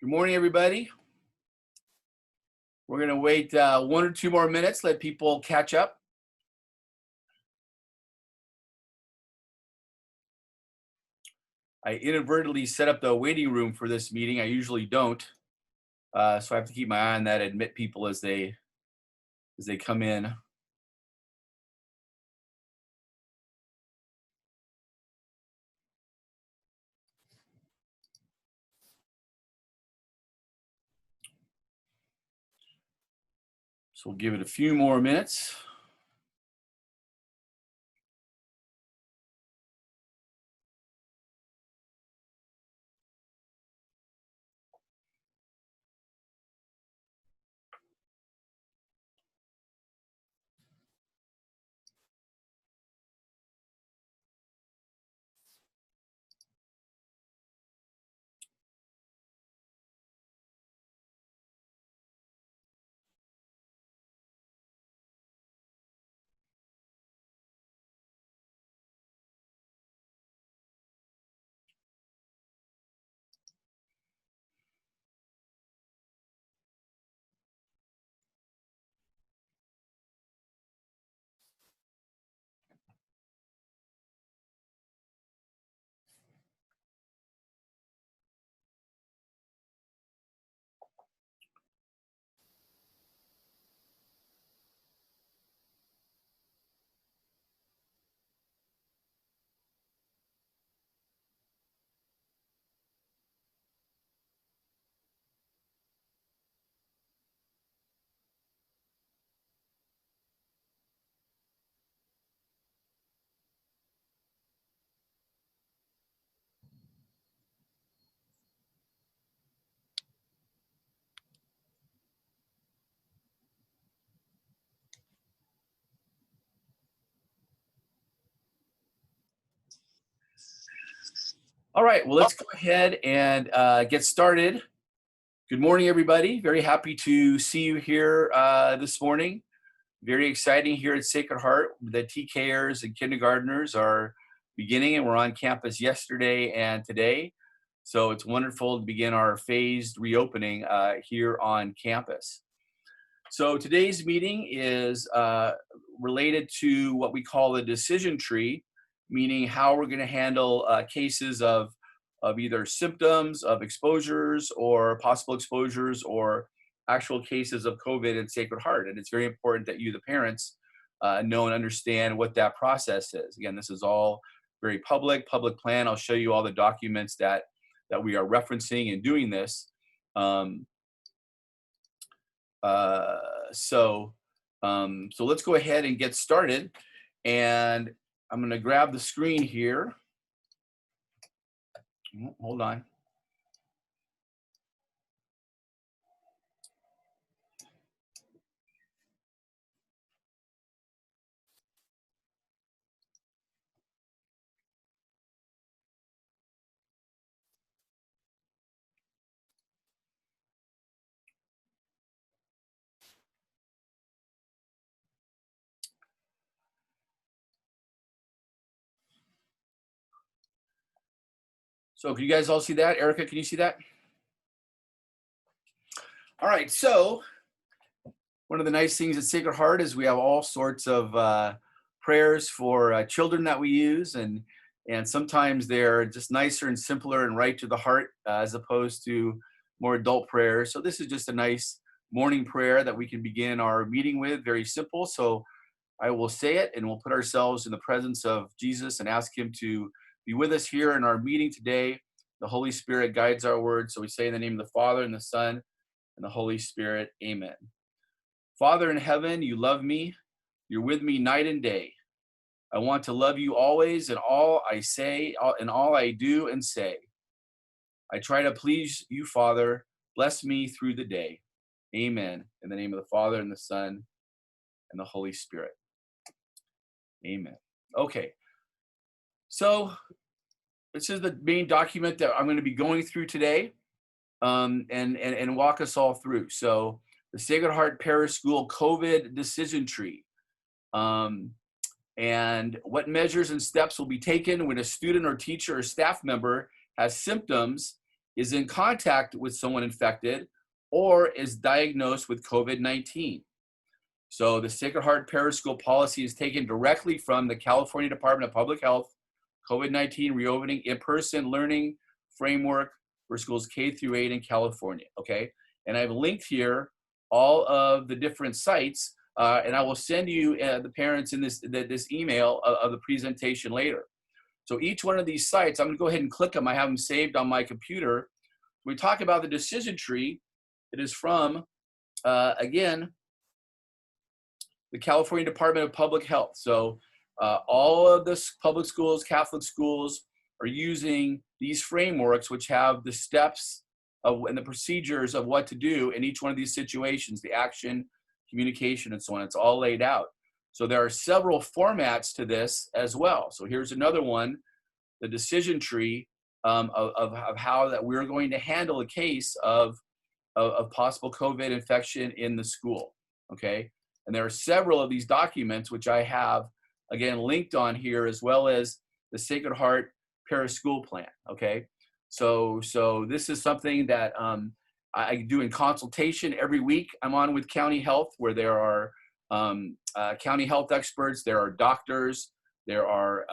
Good morning, everybody. We're going to wait 1 or 2 more minutes, let people catch up. I inadvertently set up the waiting room for this meeting. I usually don't, so I have to keep my eye on that, admit people as they come in. So we'll give it a few more minutes. All right, well, let's go ahead and get started. Good morning, everybody. Very happy to see you here this morning. Very exciting here at Sacred Heart. The TKers and kindergartners are beginning, and we're on campus yesterday and today. So it's wonderful to begin our phased reopening here on campus. So today's meeting is related to what we call the decision tree, meaning how we're going to handle cases of either symptoms of exposures or possible exposures or actual cases of COVID in Sacred Heart. And it's very important that you, the parents, know and understand what that process is. Again, this is all very public plan. I'll show you all the documents that we are referencing in doing this. So let's go ahead and get started. And I'm going to grab the screen here. Hold on. So can you guys all see that? Erica, can you see that? All right, so one of the nice things at Sacred Heart is we have all sorts of prayers for children that we use, and sometimes they're just nicer and simpler and right to the heart as opposed to more adult prayers. So this is just a nice morning prayer that we can begin our meeting with, very simple. So I will say it, and we'll put ourselves in the presence of Jesus and ask him to be with us here in our meeting today. The Holy Spirit guides our words. So we say in the name of the Father and the Son and the Holy Spirit, amen. Father in heaven, you love me. You're with me night and day. I want to love you always in all I say, in all I do and say. I try to please you, Father. Bless me through the day. Amen. In the name of the Father and the Son and the Holy Spirit. Amen. Okay. So this is the main document that I'm going to be going through today, and walk us all through. So the Sacred Heart Parish School COVID decision tree. And what measures and steps will be taken when a student or teacher or staff member has symptoms, is in contact with someone infected, or is diagnosed with COVID-19. So the Sacred Heart Parish School policy is taken directly from the California Department of Public Health COVID-19 reopening in-person learning framework for schools K through 8 in California, okay? And I've linked here all of the different sites, and I will send you the parents in this email of the presentation later. So each one of these sites, I'm gonna go ahead and click them. I have them saved on my computer. When we talk about the decision tree, it is from, again, the California Department of Public Health. So all of the public schools, Catholic schools, are using these frameworks, which have the steps and the procedures of what to do in each one of these situations, the action, communication, and so on. It's all laid out. So there are several formats to this as well. So here's another one, the decision tree of how that we're going to handle a case of possible COVID infection in the school, okay? And there are several of these documents which I have, again, linked on here, as well as the Sacred Heart Parish School Plan, okay? So this is something that I do in consultation every week. I'm on with County Health, where there are county health experts, there are doctors, there are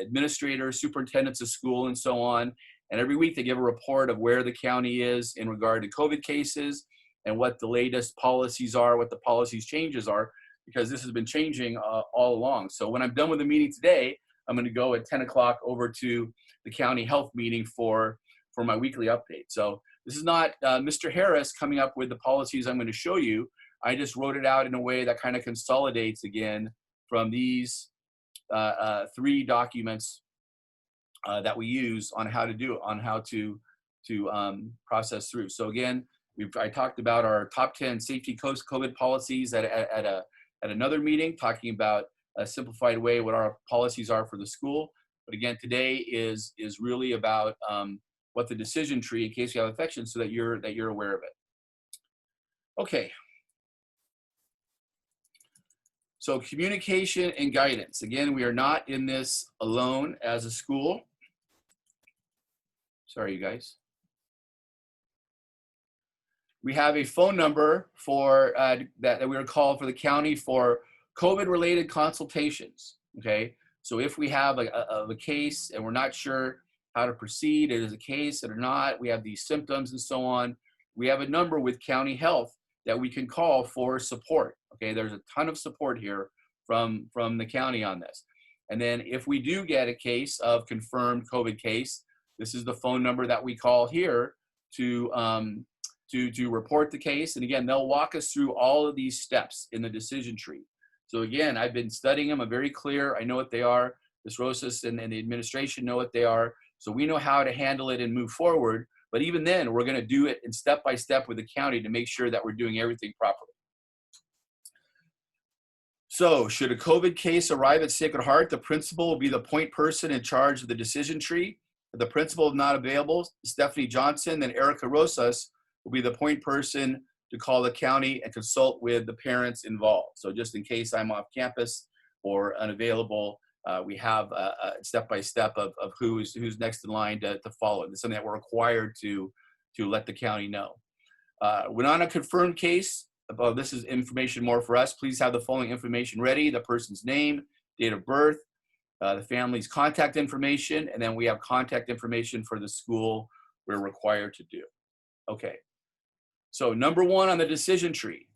administrators, superintendents of school, and so on. And every week they give a report of where the county is in regard to COVID cases and what the latest policies are, what the policies changes are, because this has been changing all along. So when I'm done with the meeting today, I'm going to go at 10 o'clock over to the county health meeting for my weekly update. So this is not Mr. Harris coming up with the policies I'm going to show you. I just wrote it out in a way that kind of consolidates again from these 3 documents that we use on how to do it, on how to process through. So again, I talked about our top 10 safety COVID policies at another meeting, talking about a simplified way what our policies are for the school. But again, today is really about what the decision tree, in case you have infection, so that you're aware of it. Okay. So communication and guidance. Again, we are not in this alone as a school. Sorry, you guys. We have a phone number for that we are called for the county for COVID-related consultations, okay? So if we have a case and we're not sure how to proceed, it is a case or not, we have these symptoms and so on, we have a number with county health that we can call for support, okay? There's a ton of support here from the county on this. And then if we do get a case of confirmed COVID case, this is the phone number that we call here to report the case. And again, they'll walk us through all of these steps in the decision tree. So again, I've been studying them. I'm very clear. I know what they are. Ms. Rosas and the administration know what they are. So we know how to handle it and move forward. But even then, we're going to do it in step by step with the county to make sure that we're doing everything properly. So should a COVID case arrive at Sacred Heart, the principal will be the point person in charge of the decision tree. If the principal is not available, Stephanie Johnson, then Erica Rosas will be the point person to call the county and consult with the parents involved. So just in case I'm off campus or unavailable, we have a step-by-step of who's next in line to follow. It's something that we're required to let the county know. When on a confirmed case, this is information more for us, please have the following information ready: the person's name, date of birth, the family's contact information, and then we have contact information for the school we're required to do. Okay. So number 1 on the decision tree,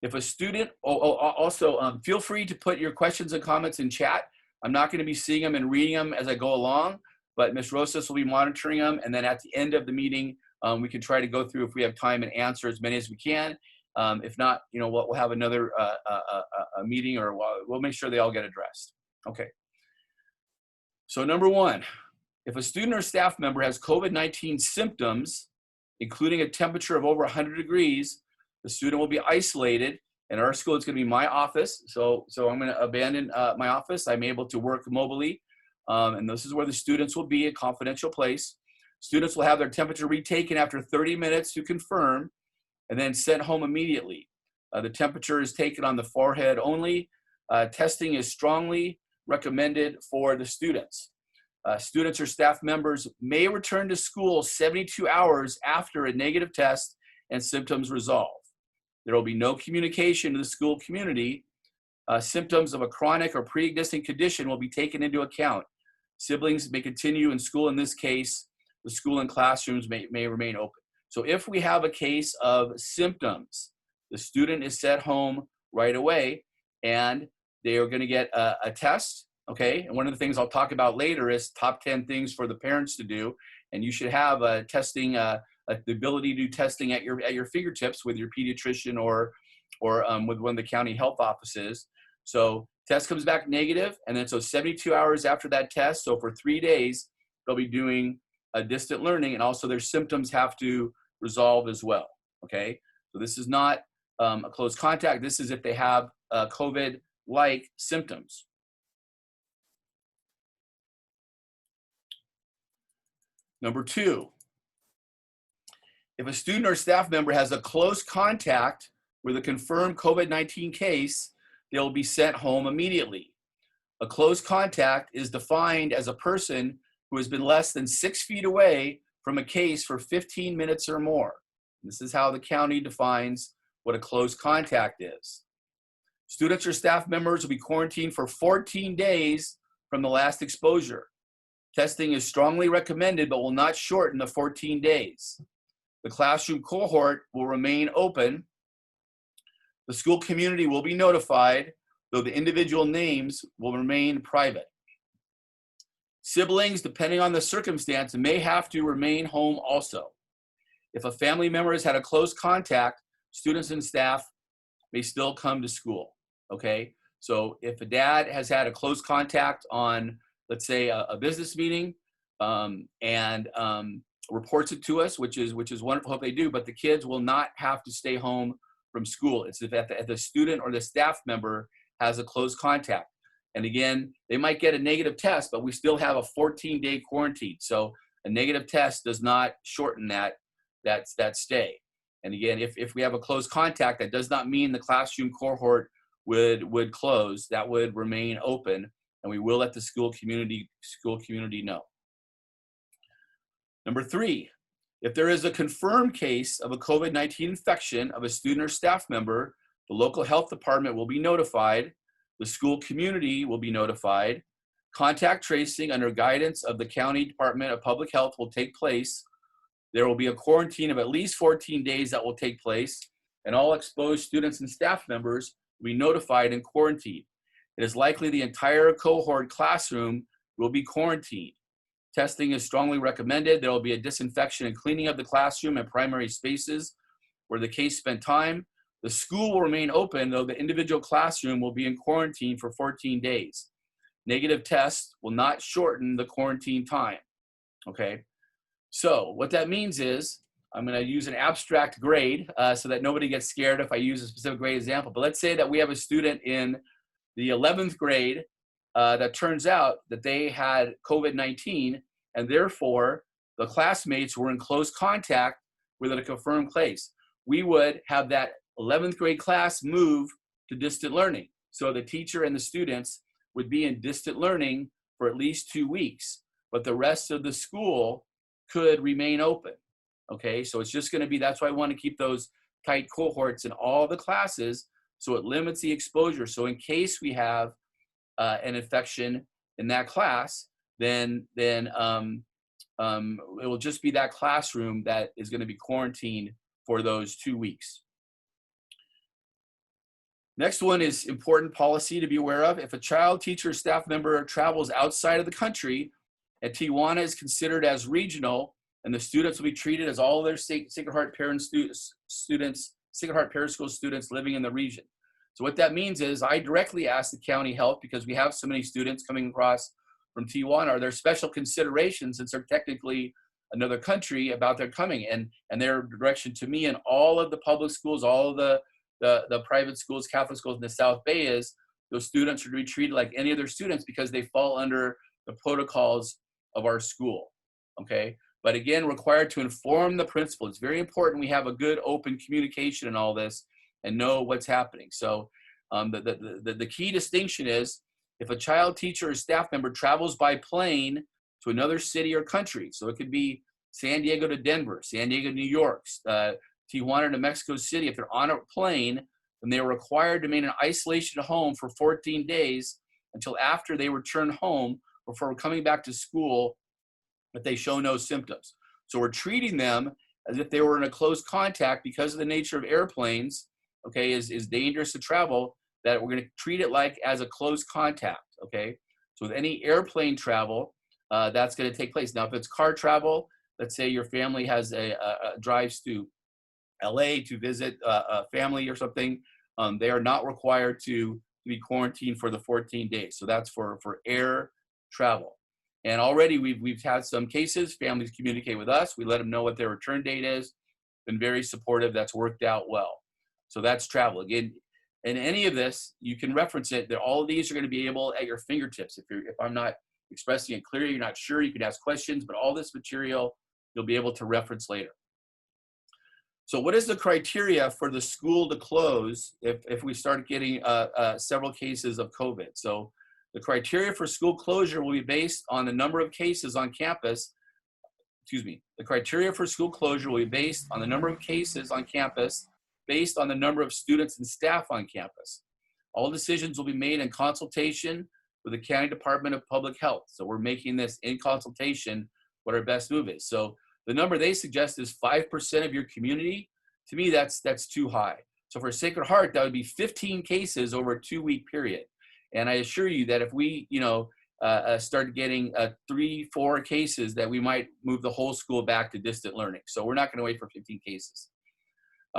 if a student, also feel free to put your questions and comments in chat. I'm not going to be seeing them and reading them as I go along, but Ms. Rosas will be monitoring them. And then at the end of the meeting, we can try to go through, if we have time, and answer as many as we can. If not, we'll have another a meeting, or we'll make sure they all get addressed. Okay. So number one, if a student or staff member has COVID-19 symptoms, including a temperature of over 100 degrees, the student will be isolated. In our school, it's going to be my office. So I'm going to abandon my office. I'm able to work mobily. And this is where the students will be, a confidential place. Students will have their temperature retaken after 30 minutes to confirm and then sent home immediately. The temperature is taken on the forehead only. Testing is strongly recommended for the students. Students or staff members may return to school 72 hours after a negative test and symptoms resolve. There will be no communication to the school community. Symptoms of a chronic or pre-existing condition will be taken into account. Siblings may continue in school. In this case, the school and classrooms may remain open. So if we have a case of symptoms, the student is sent home right away and they are going to get a test. Okay, and one of the things I'll talk about later is top 10 things for the parents to do, and you should have testing, the ability to do testing at your fingertips with your pediatrician or with one of the county health offices. So test comes back negative, and then so 72 hours after that test, so for 3 days, they'll be doing distant learning, and also their symptoms have to resolve as well. Okay, so this is not a close contact. This is if they have COVID-like symptoms. Number two, if a student or staff member has a close contact with a confirmed COVID-19 case, they'll be sent home immediately. A close contact is defined as a person who has been less than 6 feet away from a case for 15 minutes or more. This is how the county defines what a close contact is. Students or staff members will be quarantined for 14 days from the last exposure. Testing is strongly recommended, but will not shorten the 14 days. The classroom cohort will remain open. The school community will be notified, though the individual names will remain private. Siblings, depending on the circumstance, may have to remain home also. If a family member has had a close contact, students and staff may still come to school. Okay, so if a dad has had a close contact on, let's say, a business meeting and reports it to us, which is wonderful, hope they do, but the kids will not have to stay home from school. It's if the student or the staff member has a close contact. And again, they might get a negative test, but we still have a 14-day quarantine. So a negative test does not shorten that stay. And again, if we have a close contact, that does not mean the classroom cohort would close. That would remain open, and we will let the school community know. Number three, if there is a confirmed case of a COVID-19 infection of a student or staff member, the local health department will be notified. The school community will be notified. Contact tracing under guidance of the County Department of Public Health will take place. There will be a quarantine of at least 14 days that will take place, and all exposed students and staff members will be notified and quarantined. It is likely the entire cohort classroom will be quarantined. Testing is strongly recommended. There will be a disinfection and cleaning of the classroom and primary spaces where the case spent time. The school will remain open, though the individual classroom will be in quarantine for 14 days. Negative tests will not shorten the quarantine time. Okay, so what that means is, I'm going to use an abstract grade so that nobody gets scared if I use a specific grade example. But let's say that we have a student in the 11th grade that turns out that they had COVID-19, and therefore the classmates were in close contact with a confirmed case. We would have that 11th grade class move to distant learning. So the teacher and the students would be in distant learning for at least 2 weeks, but the rest of the school could remain open. Okay, so it's just going to be, that's why I want to keep those tight cohorts in all the classes so it limits the exposure. So in case we have an infection in that class, then it will just be that classroom that is going to be quarantined for those 2 weeks. Next one is important policy to be aware of. If a child, teacher, or staff member travels outside of the country and Tijuana is considered as regional, and the students will be treated as all their Sacred Heart students, Sacred Heart Paraschool students living in the region. So what that means is I directly ask the county health, because we have so many students coming across from Tijuana? Are there special considerations since they're technically another country about their coming? And their direction to me and all of the public schools, all of the private schools, Catholic schools in the South Bay is those students are to be treated like any other students because they fall under the protocols of our school, okay? But again, required to inform the principal. It's very important we have a good open communication in all this and know what's happening. So the key distinction is if a child, teacher, or staff member travels by plane to another city or country, so it could be San Diego to Denver, San Diego to New York, Tijuana to Mexico City, if they're on a plane, then they are required to remain in isolation at home for 14 days until after they return home before coming back to school if they show no symptoms. So we're treating them as if they were in a close contact because of the nature of airplanes, okay, is dangerous to travel, that we're going to treat it like as a close contact, okay? So with any airplane travel, that's going to take place. Now, if it's car travel, let's say your family has drives to LA to visit a family or something, they are not required to be quarantined for the 14 days. So that's for air travel. And already we've had some cases, families communicate with us, we let them know what their return date is, been very supportive, that's worked out well. So that's travel. Again, in any of this, you can reference it, that all of these are going to be able at your fingertips. If I'm not expressing it clearly, you're not sure, you can ask questions, but all this material you'll be able to reference later. So what is the criteria for the school to close if we start getting several cases of COVID? So the criteria for school closure will be based on the number of cases on campus. The criteria for school closure will be based on the number of cases on campus, based on the number of students and staff on campus. All decisions will be made in consultation with the County Department of Public Health. So we're making this in consultation what our best move is. So the number they suggest is 5% of your community. To me, that's too high. So for Sacred Heart, that would be 15 cases over a 2-week period. And I assure you that if we, start getting 3-4 cases, that we might move the whole school back to distant learning. So we're not going to wait for 15 cases.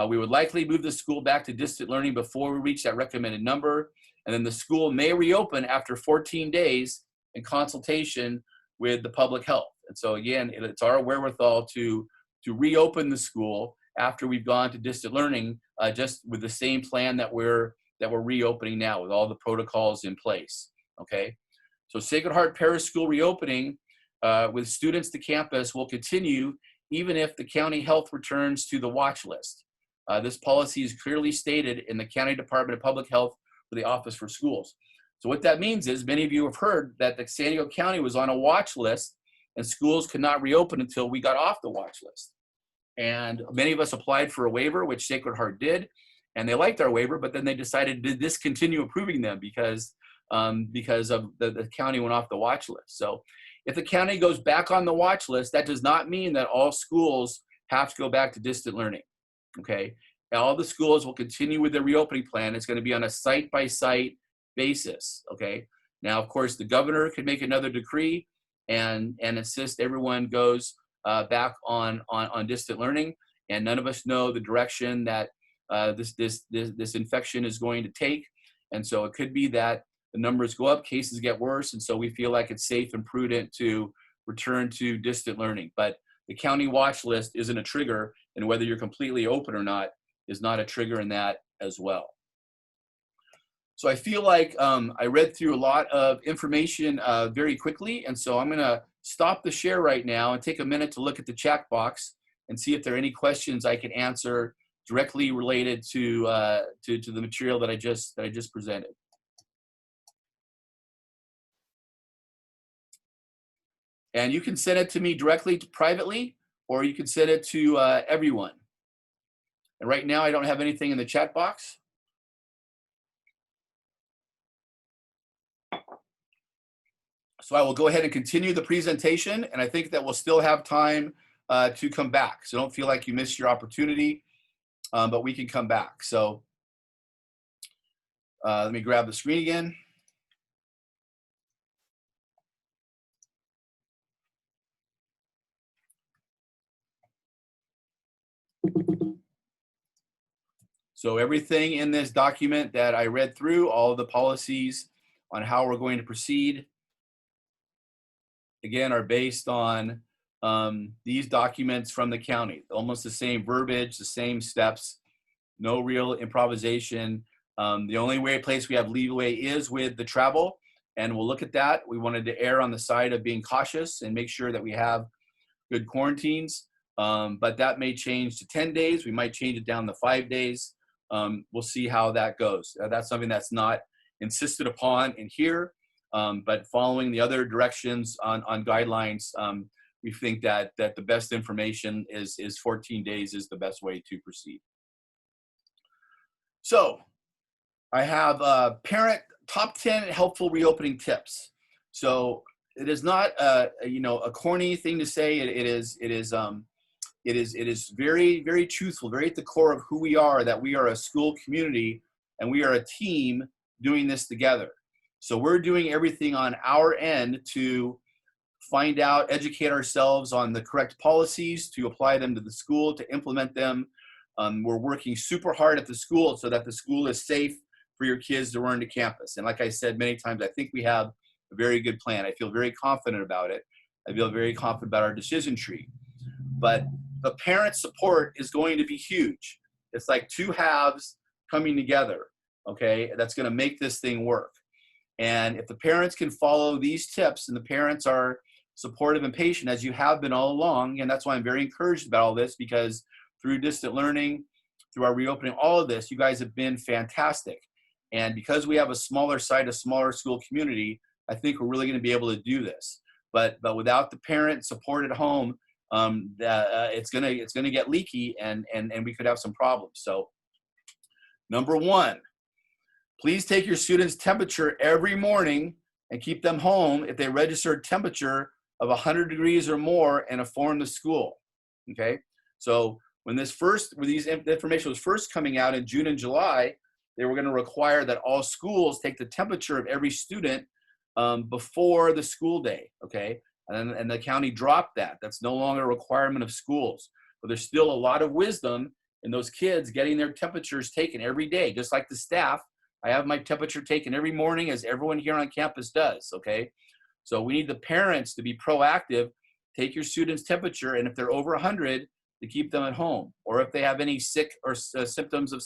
We would likely move the school back to distant learning before we reach that recommended number. And then the school may reopen after 14 days in consultation with the public health. And so again, it's our wherewithal to reopen the school after we've gone to distant learning, just with the same plan that we're reopening now with all the protocols in place, okay? So Sacred Heart Parish School reopening with students to campus will continue even if the county health returns to the watch list. This policy is clearly stated in the County Department of Public Health for the Office for Schools. So what that means is many of you have heard that the San Diego County was on a watch list and schools could not reopen until we got off the watch list. And many of us applied for a waiver, which Sacred Heart did, and they liked our waiver, but then they decided to discontinue approving them because of the county went off the watch list. So if the county goes back on the watch list, that does not mean that all schools have to go back to distant learning, okay? All the schools will continue with their reopening plan. It's going to be on a site-by-site basis, okay? Now, of course, the governor could make another decree and insist everyone goes back on distant learning, and none of us know the direction that this infection is going to take. And so it could be that the numbers go up, cases get worse, and so we feel like it's safe and prudent to return to distant learning. But the county watch list isn't a trigger, and whether you're completely open or not is not a trigger in that as well. So I feel like I read through a lot of information very quickly, and so I'm gonna stop the share right now and take a minute to look at the chat box and see if there are any questions I can answer directly related to the material that I just presented. And you can send it to me directly privately, or you can send it to everyone. And right now I don't have anything in the chat box. So I will go ahead and continue the presentation, and I think that we'll still have time to come back. So don't feel like you missed your opportunity, but we can come back. So let me grab the screen again. So everything in this document that I read through, all of the policies on how we're going to proceed, again, are based on these documents from the county. Almost the same verbiage, the same steps, no real improvisation. The only place we have leeway is with the travel, and we'll look at that. We wanted to err on the side of being cautious and make sure that we have good quarantines, but that may change to 10 days. We might change it down to 5 days. We'll see how that goes. That's something that's not insisted upon in here, but following the other directions on guidelines, we think that the best information is 14 days is the best way to proceed. So I have top 10 helpful reopening tips. So it is not a corny thing to say. It is very, very truthful, very at the core of who we are, that we are a school community and we are a team doing this together. So we're doing everything on our end to find out, educate ourselves on the correct policies, to apply them to the school, to implement them. We're working super hard at the school so that the school is safe for your kids to return to campus. And like I said many times, I think we have a very good plan. I feel very confident about it. I feel very confident about our decision tree. But the parent support is going to be huge. It's like two halves coming together, okay? That's going to make this thing work. And if the parents can follow these tips, and the parents are supportive and patient, as you have been all along, and that's why I'm very encouraged about all this, because through distant learning, through our reopening, all of this, you guys have been fantastic. And because we have a smaller site, a smaller school community, I think we're really going to be able to do this. But without the parent support at home, it's gonna get leaky, and we could have some problems. So, number one, please take your students' temperature every morning and keep them home if they register a temperature of 100 degrees or more and inform the school. Okay, so when these information was first coming out in June and July, they were going to require that all schools take the temperature of every student before the school day. Okay. And the county dropped that. That's no longer a requirement of schools. But there's still a lot of wisdom in those kids getting their temperatures taken every day. Just like the staff, I have my temperature taken every morning, as everyone here on campus does, okay? So we need the parents to be proactive, take your students' temperature, and if they're over 100, to keep them at home. Or if they have any sick or symptoms of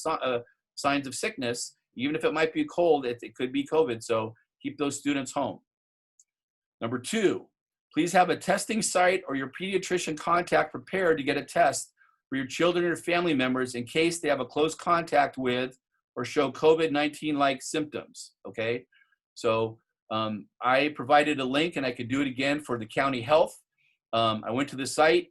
signs of sickness, even if it might be cold, it could be COVID, so keep those students home. Number two, please have a testing site or your pediatrician contact prepared to get a test for your children or family members in case they have a close contact with or show COVID-19-like symptoms, okay? So I provided a link, and I could do it again for the county health. I went to the site.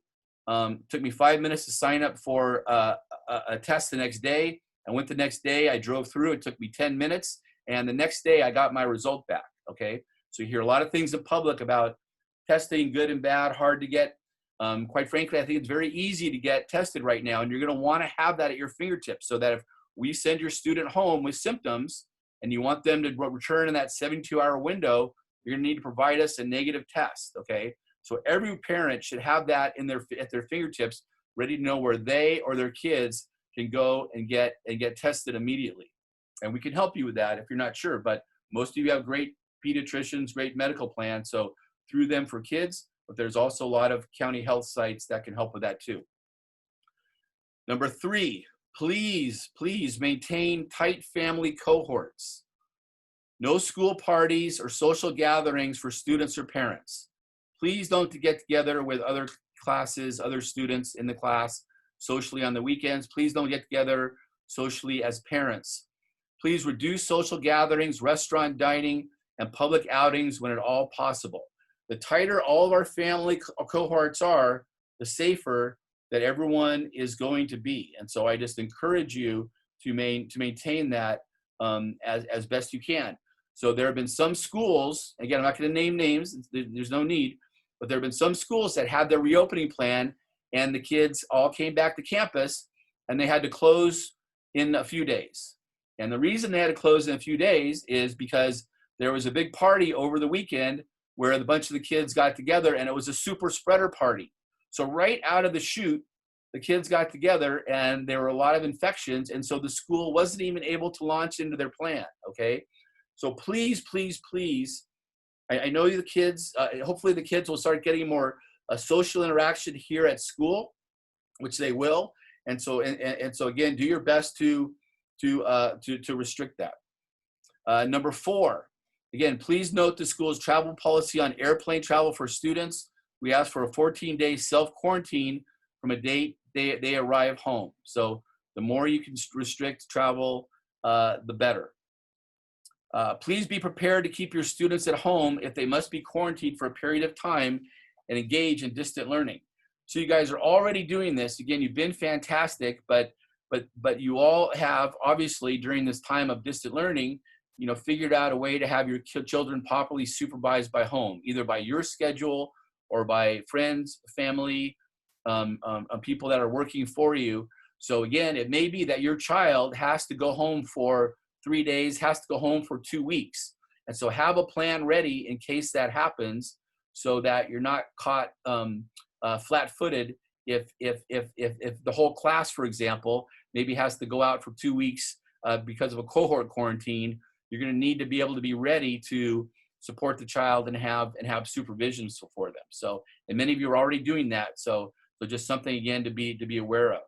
Took me 5 minutes to sign up for a test the next day. I went the next day. I drove through. It took me 10 minutes. And the next day, I got my result back, okay? So you hear a lot of things in public about testing, good and bad, hard to get. Quite frankly, I think it's very easy to get tested right now, and you're going to want to have that at your fingertips, so that if we send your student home with symptoms and you want them to return in that 72-hour window, you're going to need to provide us a negative test, okay? So every parent should have that at their fingertips, ready to know where they or their kids can go and get tested immediately. And we can help you with that if you're not sure, but most of you have great pediatricians, great medical plans, so through them for kids, but there's also a lot of county health sites that can help with that too. Number three, please maintain tight family cohorts. No school parties or social gatherings for students or parents. Please don't get together with other classes, other students in the class socially on the weekends. Please don't get together socially as parents. Please reduce social gatherings, restaurant dining, and public outings when at all possible. The tighter all of our family cohorts are, the safer that everyone is going to be. And so I just encourage you to maintain that as best you can. So there have been some schools, again, I'm not going to name names, there's no need, but there have been some schools that had their reopening plan, and the kids all came back to campus, and they had to close in a few days. And the reason they had to close in a few days is because there was a big party over the weekend where a bunch of the kids got together, and it was a super spreader party. So right out of the chute, the kids got together, and there were a lot of infections, and so the school wasn't even able to launch into their plan, okay? So please, I know the kids, hopefully the kids will start getting more social interaction here at school, which they will. And so, and so again, do your best to restrict that. Number 4, again, please note the school's travel policy on airplane travel for students. We ask for a 14-day self-quarantine from a date they arrive home. So the more you can restrict travel, the better. Please be prepared to keep your students at home if they must be quarantined for a period of time and engage in distant learning. So you guys are already doing this. Again, you've been fantastic, but you all have obviously during this time of distant learning, figured out a way to have your children properly supervised by home, either by your schedule or by friends, family, people that are working for you. So again, it may be that your child has to go home for 3 days, has to go home for 2 weeks. And so have a plan ready in case that happens so that you're not caught flat-footed if the whole class, for example, maybe has to go out for 2 weeks because of a cohort quarantine. You're going to need to be able to be ready to support the child and have supervision for them. So, and many of you are already doing that. So just something again to be aware of.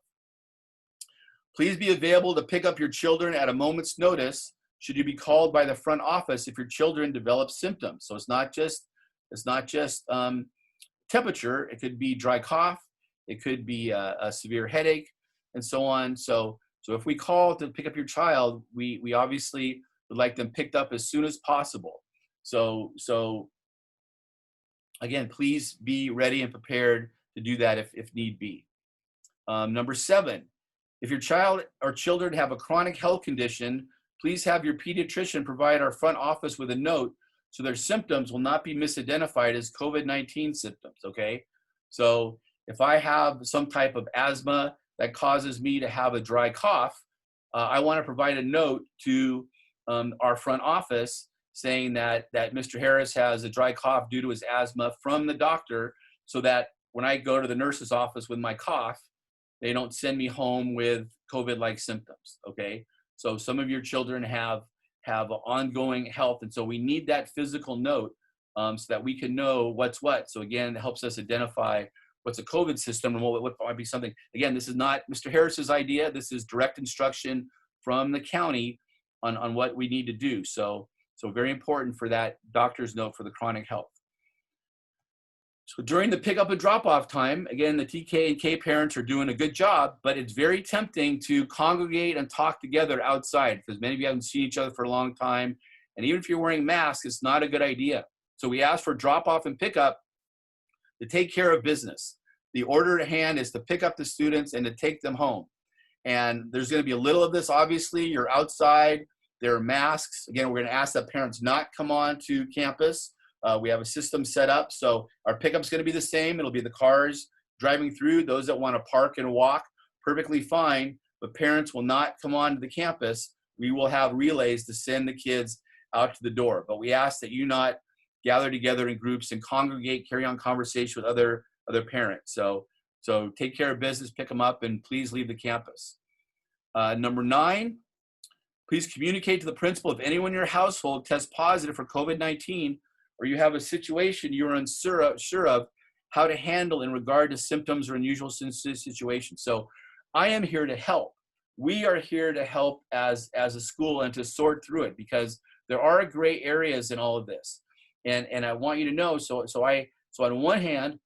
Please be available to pick up your children at a moment's notice should you be called by the front office if your children develop symptoms. So it's not just temperature. It could be dry cough. It could be a severe headache, and so on. So if we call to pick up your child, we obviously would like them picked up as soon as possible. So again, please be ready and prepared to do that if need be. Number 7, if your child or children have a chronic health condition, please have your pediatrician provide our front office with a note so their symptoms will not be misidentified as COVID-19 symptoms, okay? So if I have some type of asthma that causes me to have a dry cough, I want to provide a note to our front office saying that Mr. Harris has a dry cough due to his asthma from the doctor, so that when I go to the nurse's office with my cough, they don't send me home with COVID-like symptoms, okay? So some of your children have ongoing health, and so we need that physical note so that we can know what's what. So again, it helps us identify what's a COVID system and what might be something. Again, this is not Mr. Harris's idea. This is direct instruction from the county on what we need to do. So very important for that doctor's note for the chronic health. So during the pickup and drop-off time, again, the TK and K parents are doing a good job, but it's very tempting to congregate and talk together outside because many of you haven't seen each other for a long time. And even if you're wearing masks, it's not a good idea. So we ask for drop-off and pickup to take care of business. The order at hand is to pick up the students and to take them home. And there's going to be a little of this, obviously. You're outside. There are masks. Again, we're going to ask that parents not come on to campus. We have a system set up, so our pickup's going to be the same. It'll be the cars driving through. Those that want to park and walk, perfectly fine, but parents will not come on to the campus. We will have relays to send the kids out to the door, but we ask that you not gather together in groups and congregate, carry on conversation with other parents. So take care of business, pick them up, and please leave the campus. Number 9, please communicate to the principal if anyone in your household tests positive for COVID-19 or you have a situation you're unsure of how to handle in regard to symptoms or unusual situations. So I am here to help. We are here to help as a school and to sort through it because there are gray areas in all of this. And I want you to know, so on one hand,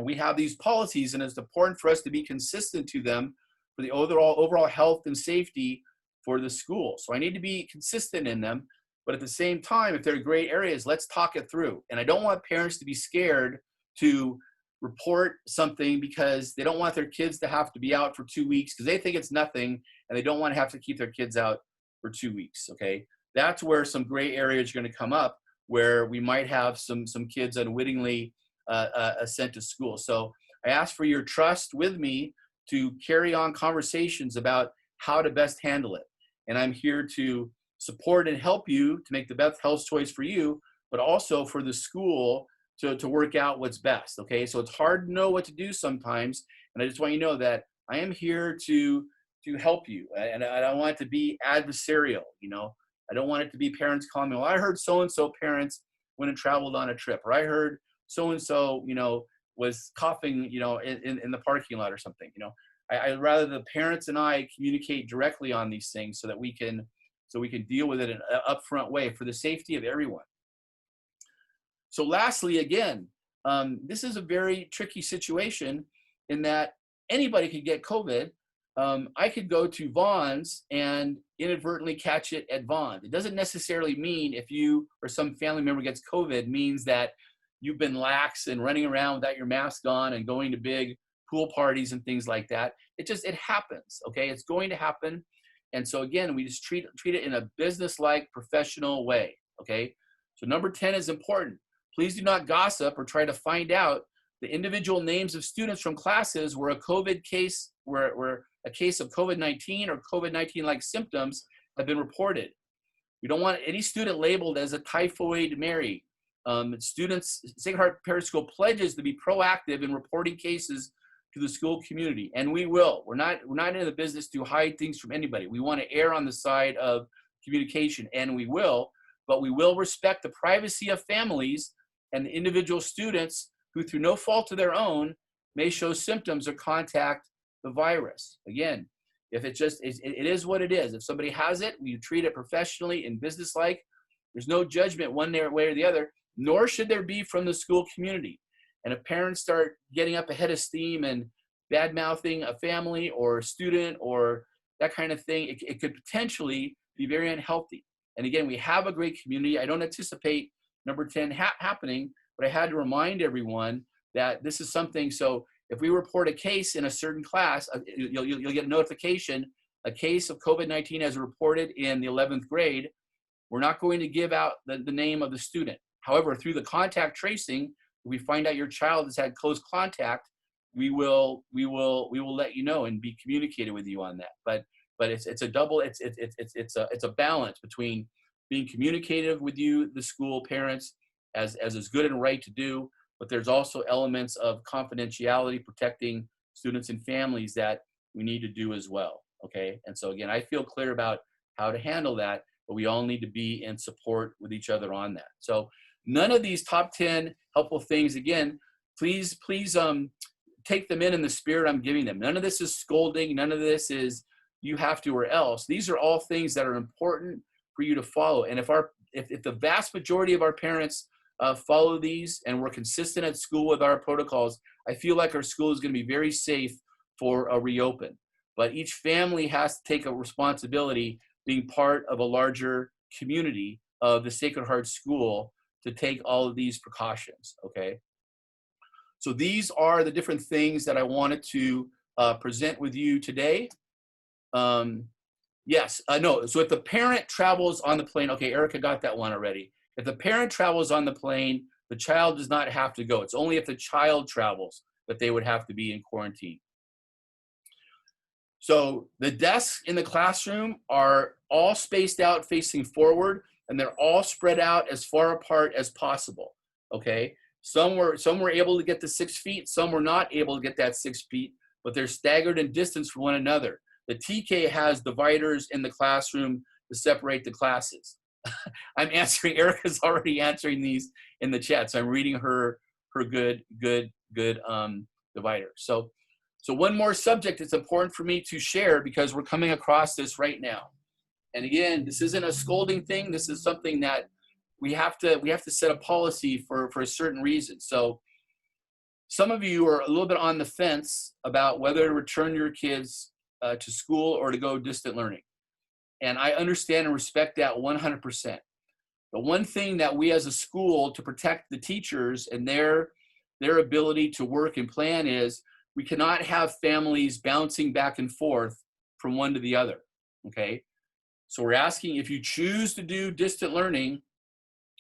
we have these policies and it's important for us to be consistent to them for the overall health and safety for the school. So I need to be consistent in them. But at the same time, if there are gray areas, let's talk it through. And I don't want parents to be scared to report something because they don't want their kids to have to be out for 2 weeks because they think it's nothing and they don't want to have to keep their kids out for 2 weeks, okay? That's where some gray areas are going to come up where we might have some kids unwittingly sent to school. So I ask for your trust with me to carry on conversations about how to best handle it. And I'm here to support and help you to make the best health choice for you, but also for the school to work out what's best, okay? So it's hard to know what to do sometimes, and I just want you to know that I am here to help you, and I don't want it to be adversarial, I don't want it to be parents calling me, well, I heard so-and-so parents went and traveled on a trip, or I heard so-and-so, was coughing, in the parking lot or something. I'd rather the parents and I communicate directly on these things so we can deal with it in an upfront way for the safety of everyone. So lastly, again, this is a very tricky situation in that anybody could get COVID. I could go to Vaughn's and inadvertently catch it at Vaughn's. It doesn't necessarily mean if you or some family member gets COVID means that you've been lax and running around without your mask on and going to big pool parties and things like that. It happens, okay? It's going to happen. And so again, we just treat it in a business-like, professional way, okay? So number 10 is important. Please do not gossip or try to find out the individual names of students from classes where a COVID case, where a case of COVID-19 or COVID-19-like symptoms have been reported. We don't want any student labeled as a typhoid Mary. Sacred Heart Parish School pledges to be proactive in reporting cases to the school community, and we will. We're not in the business to hide things from anybody. We want to err on the side of communication, and we will, but we will respect the privacy of families and the individual students who, through no fault of their own, may show symptoms or contact the virus. Again, if it is what it is. If somebody has it, we treat it professionally and businesslike. There's no judgment one way or the other, nor should there be from the school community. And if parents start getting up ahead of steam and bad-mouthing a family or a student or that kind of thing, it could potentially be very unhealthy. And again, we have a great community. I don't anticipate number 10 happening, but I had to remind everyone that this is something. So if we report a case in a certain class, you'll get a notification, a case of COVID-19 as reported in the 11th grade. We're not going to give out the name of the student. However, through the contact tracing, if we find out your child has had close contact, we will let you know and be communicated with you on that. But it's a balance between being communicative with you, the school, parents, as is good and right to do, but there's also elements of confidentiality, protecting students and families that we need to do as well, okay? And so again, I feel clear about how to handle that, but we all need to be in support with each other on that. So none of these top 10 helpful things, again, please take them in the spirit I'm giving them. None of this is scolding. None of this is you have to or else. These are all things that are important for you to follow. And if the vast majority of our parents follow these and we're consistent at school with our protocols, I feel like our school is going to be very safe for a reopen. But each family has to take a responsibility being part of a larger community of the Sacred Heart School to take all of these precautions, okay? So these are the different things that I wanted to present with you today. No, so if the parent travels on the plane, okay, Erica got that one already. If the parent travels on the plane, the child does not have to go. It's only if the child travels that they would have to be in quarantine. So the desks in the classroom are all spaced out facing forward, and they're all spread out as far apart as possible, okay? Some were able to get to 6 feet, some were not able to get that 6 feet, but they're staggered in distance from one another. The TK has dividers in the classroom to separate the classes. I'm answering, Erica's already answering these in the chat, so I'm reading her good divider. So one more subject that's important for me to share because we're coming across this right now. And again, this isn't a scolding thing. This is something that we have to set a policy for a certain reason. So some of you are a little bit on the fence about whether to return your kids to school or to go distant learning. And I understand and respect that 100%. But one thing that we as a school, to protect the teachers and their ability to work and plan, is we cannot have families bouncing back and forth from one to the other, okay? So we're asking, if you choose to do distant learning,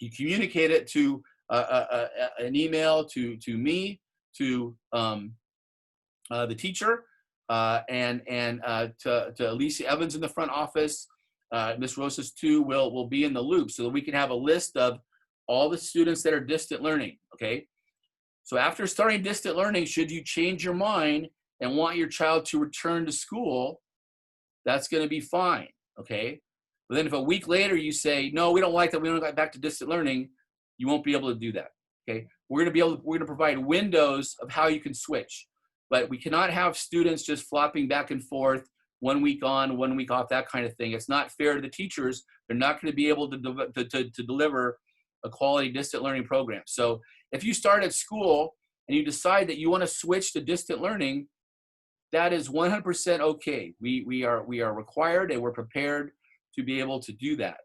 you communicate it to an email to me, to the teacher, and to Alicia Evans in the front office. Ms. Rosas too will be in the loop so that we can have a list of all the students that are distant learning, okay? So after starting distant learning, should you change your mind and want your child to return to school, that's going to be fine, okay? But then if a week later you say, no, we don't like that, we don't go back to distant learning, you won't be able to do that. Okay, we're going to provide windows of how you can switch, but we cannot have students just flopping back and forth 1 week on, 1 week off, that kind of thing. It's not fair to the teachers. They're not going to be able to deliver a quality distant learning program. So if you start at school and you decide that you want to switch to distant learning, that is 100% okay. We are required and we're prepared to be able to do that.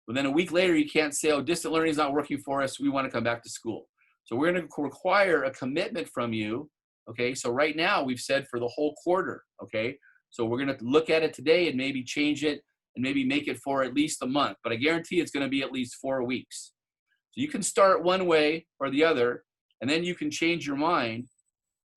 But then a week later, you can't say, oh, distant learning is not working for us. We want to come back to school. So we're going to require a commitment from you. Okay, so right now we've said for the whole quarter. Okay, so we're going to look at it today and maybe change it and maybe make it for at least a month. But I guarantee it's going to be at least 4 weeks. So you can start one way or the other, and then you can change your mind.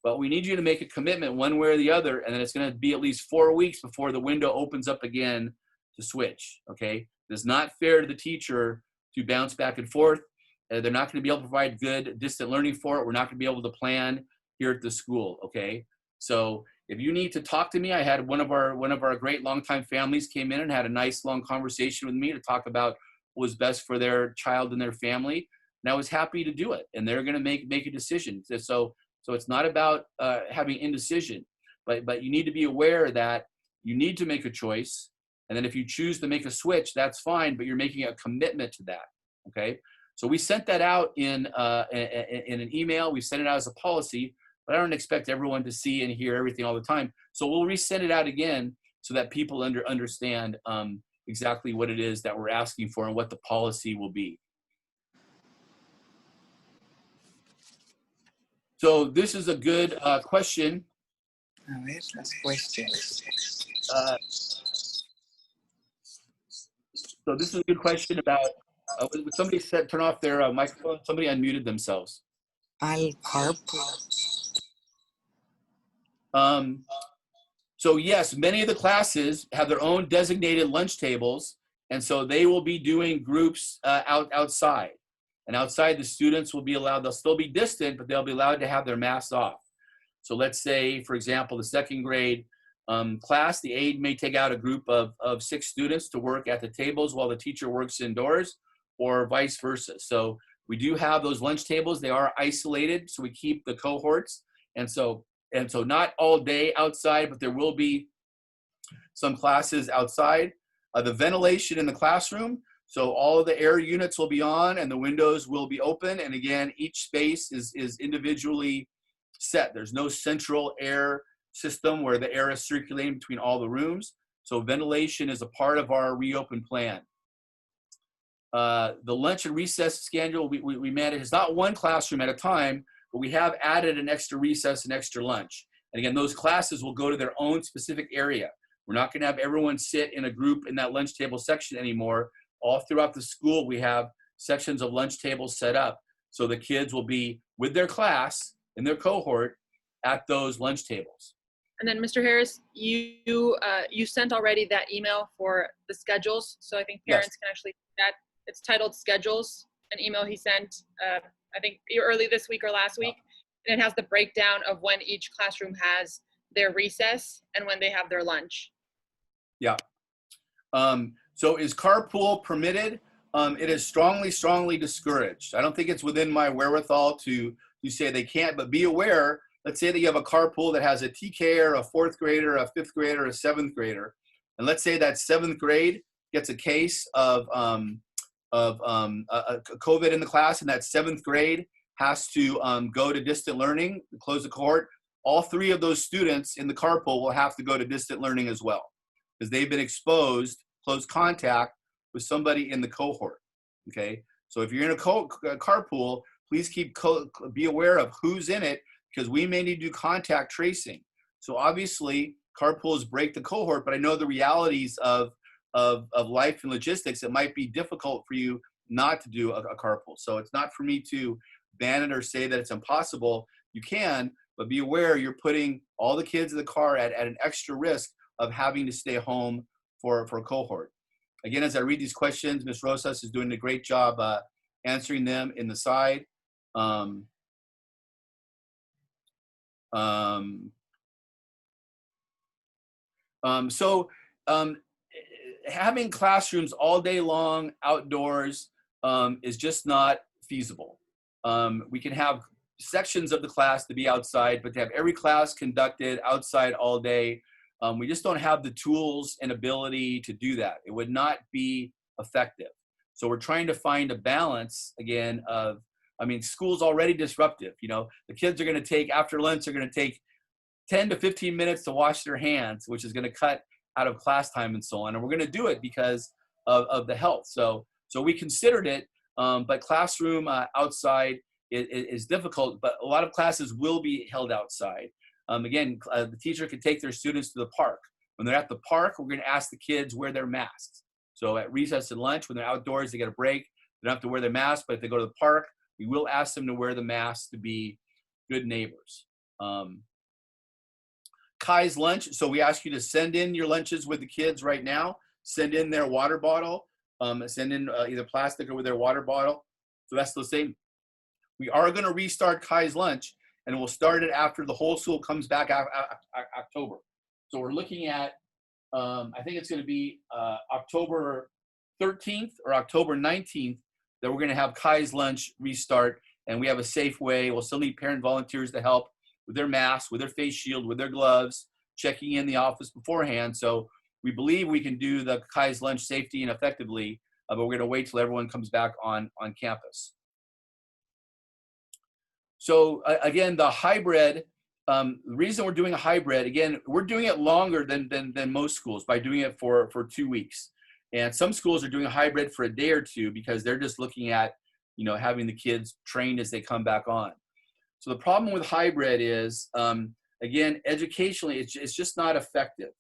But we need you to make a commitment one way or the other, and then it's going to be at least 4 weeks before the window opens up again to switch. Okay, it's not fair to the teacher to bounce back and forth. They're not going to be able to provide good distant learning for it. We're not going to be able to plan here at the school. Okay, so if you need to talk to me, I had one of our great longtime families came in and had a nice long conversation with me to talk about what was best for their child and their family, and I was happy to do it. And they're going to make a decision. So it's not about having indecision, but you need to be aware that you need to make a choice. And then if you choose to make a switch, that's fine, but you're making a commitment to that. Okay. So we sent that out in an email. We sent it out as a policy, but I don't expect everyone to see and hear everything all the time. So we'll resend it out again so that people understand exactly what it is that we're asking for and what the policy will be. So this is a good question. A ver, las questions. So this is a good question about, somebody said turn off their microphone, somebody unmuted themselves. Al carpool. So yes, many of the classes have their own designated lunch tables, and so they will be doing groups outside. And outside, the students will be allowed, they'll still be distant, but they'll be allowed to have their masks off. So let's say, for example, the second grade class, the aide may take out a group of 6 students to work at the tables while the teacher works indoors, or vice versa. So we do have those lunch tables. They are isolated, so we keep the cohorts. And so not all day outside, but there will be some classes outside. The ventilation in the classroom, so all of the air units will be on and the windows will be open. And again, each space is individually set. There's no central air system where the air is circulating between all the rooms. So ventilation is a part of our reopen plan. The lunch and recess schedule we manage is not one classroom at a time, but we have added an extra recess and extra lunch. And again, those classes will go to their own specific area. We're not going to have everyone sit in a group in that lunch table section anymore. All throughout the school, we have sections of lunch tables set up. So the kids will be with their class in their cohort at those lunch tables. And then Mr. Harris, you sent already that email for the schedules. So I think parents can actually see that. It's titled Schedules, an email he sent, I think early this week or last week. And it has the breakdown of when each classroom has their recess and when they have their lunch. Yeah. So is carpool permitted? It is strongly discouraged. I don't think it's within my wherewithal to say they can't, but be aware, let's say that you have a carpool that has a TK, a 4th grader, a 5th grader, a 7th grader. And let's say that 7th grade gets a case of COVID in the class, and that 7th grade has to go to distant learning, close the cohort. All 3 of those students in the carpool will have to go to distant learning as well, because they've been exposed, close contact with somebody in the cohort. Okay, so if you're in a carpool, please be aware of who's in it, because we may need to do contact tracing. So obviously, carpools break the cohort, but I know the realities of life and logistics. It might be difficult for you not to do a carpool. So it's not for me to ban it or say that it's impossible. You can, but be aware you're putting all the kids in the car at an extra risk of having to stay home for a cohort. Again, as I read these questions, Ms. Rosas is doing a great job answering them in the side. Having classrooms all day long outdoors is just not feasible. We can have sections of the class to be outside, but to have every class conducted outside all day, we just don't have the tools and ability to do that. It would not be effective. So we're trying to find a balance again of, I mean, school's already disruptive. You know, the kids are going to take, after lunch, they're going to take 10 to 15 minutes to wash their hands, which is going to cut out of class time and so on. And we're going to do it because of the health. So we considered it, but classroom outside is difficult, but a lot of classes will be held outside. Again, the teacher can take their students to the park. When they're at the park, we're going to ask the kids wear their masks. So at recess and lunch, when they're outdoors, they get a break. They don't have to wear their mask, but if they go to the park, we will ask them to wear the mask to be good neighbors. Kai's lunch. So we ask you to send in your lunches with the kids right now. Send in their water bottle. Send in either plastic or with their water bottle. So that's the same. We are going to restart Kai's lunch, and we'll start it after the whole school comes back October. So we're looking at, I think it's going to be October 13th or October 19th that we're going to have Kai's lunch restart, and we have a safe way. We'll still need parent volunteers to help with their masks, with their face shield, with their gloves, checking in the office beforehand. So we believe we can do the Kai's lunch safety and effectively, but we're going to wait till everyone comes back on campus. So again, the hybrid, the reason we're doing a hybrid, again, we're doing it longer than most schools by doing it for 2 weeks. And some schools are doing a hybrid for a day or two because they're just looking at, you know, having the kids trained as they come back on. So the problem with hybrid is, again, educationally, it's just not effective.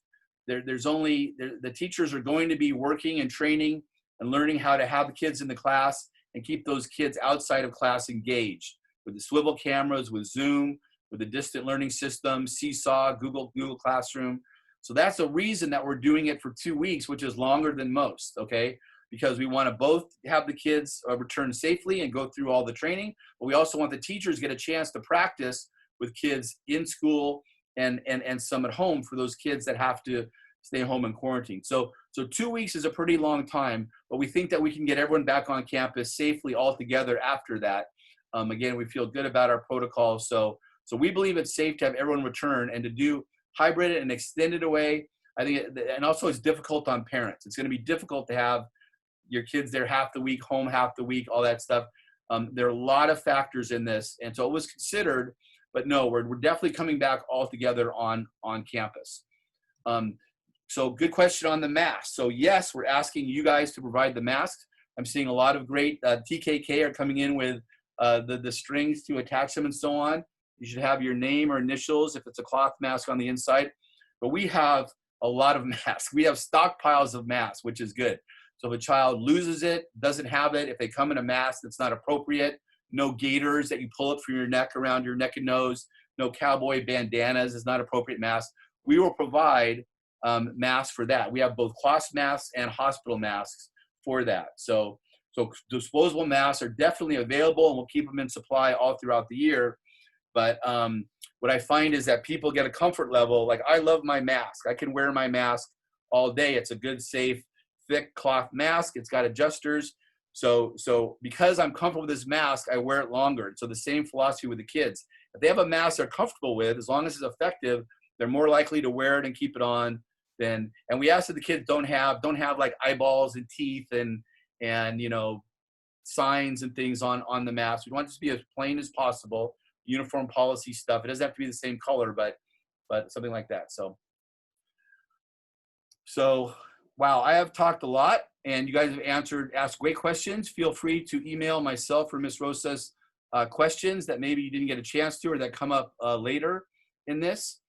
The teachers are going to be working and training and learning how to have the kids in the class and keep those kids outside of class engaged with the swivel cameras, with Zoom, with the distant learning system, Seesaw, Google Classroom. So that's a reason that we're doing it for 2 weeks, which is longer than most, okay? Because we want to both have the kids return safely and go through all the training, but we also want the teachers to get a chance to practice with kids in school and some at home for those kids that have to stay home in quarantine. So 2 weeks is a pretty long time, but we think that we can get everyone back on campus safely all together after that. Again, we feel good about our protocol. So we believe it's safe to have everyone return, and to do hybrid and extend it away. I think, and also it's difficult on parents. It's going to be difficult to have your kids there half the week, home half the week, all that stuff. There are a lot of factors in this. And so it was considered, but no, we're definitely coming back all together on campus. So good question on the mask. So yes, we're asking you guys to provide the masks. I'm seeing a lot of great TKK are coming in with the strings to attach them and so on. You should have your name or initials if it's a cloth mask on the inside. But we have a lot of masks. We have stockpiles of masks, which is good. So if a child loses it, doesn't have it, if they come in a mask that's not appropriate, no gaiters that you pull up from your neck around your neck and nose, no cowboy bandanas is not appropriate mask. We will provide masks for that. We have both cloth masks and hospital masks for that. So disposable masks are definitely available, and we'll keep them in supply all throughout the year. But what I find is that people get a comfort level. Like, I love my mask. I can wear my mask all day. It's a good, safe, thick cloth mask. It's got adjusters. So because I'm comfortable with this mask, I wear it longer. So the same philosophy with the kids. If they have a mask they're comfortable with, as long as it's effective, they're more likely to wear it and keep it on. And we ask that the kids don't have like eyeballs and teeth and you know, signs and things on the mask. We want it to be as plain as possible. Uniform policy stuff. It doesn't have to be the same color, but something like that. So wow, I have talked a lot, and you guys have asked great questions. Feel free to email myself or Ms. Rosas questions that maybe you didn't get a chance to or that come up later in this.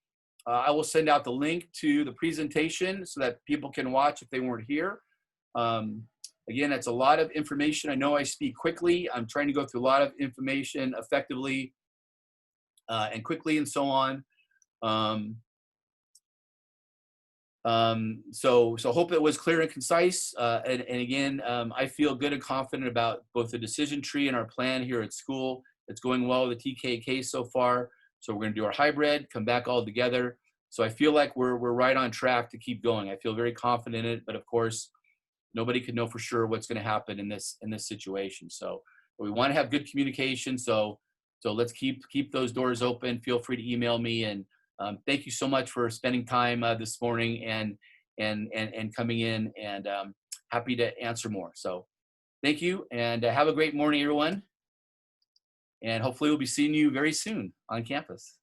I will send out the link to the presentation so that people can watch if they weren't here. Again, it's a lot of information. I know I speak quickly. I'm trying to go through a lot of information effectively and quickly and so on. So hope it was clear and concise. And again, I feel good and confident about both the decision tree and our plan here at school. It's going well with the TKK so far. So we're going to do our hybrid, come back all together. So I feel like we're right on track to keep going. I feel very confident in it, but of course, nobody can know for sure what's going to happen in this situation. So We want to have good communication. So let's keep those doors open. Feel free to email me. And thank you so much for spending time this morning and coming in, and happy to answer more. So thank you, and have a great morning, everyone. And hopefully we'll be seeing you very soon on campus.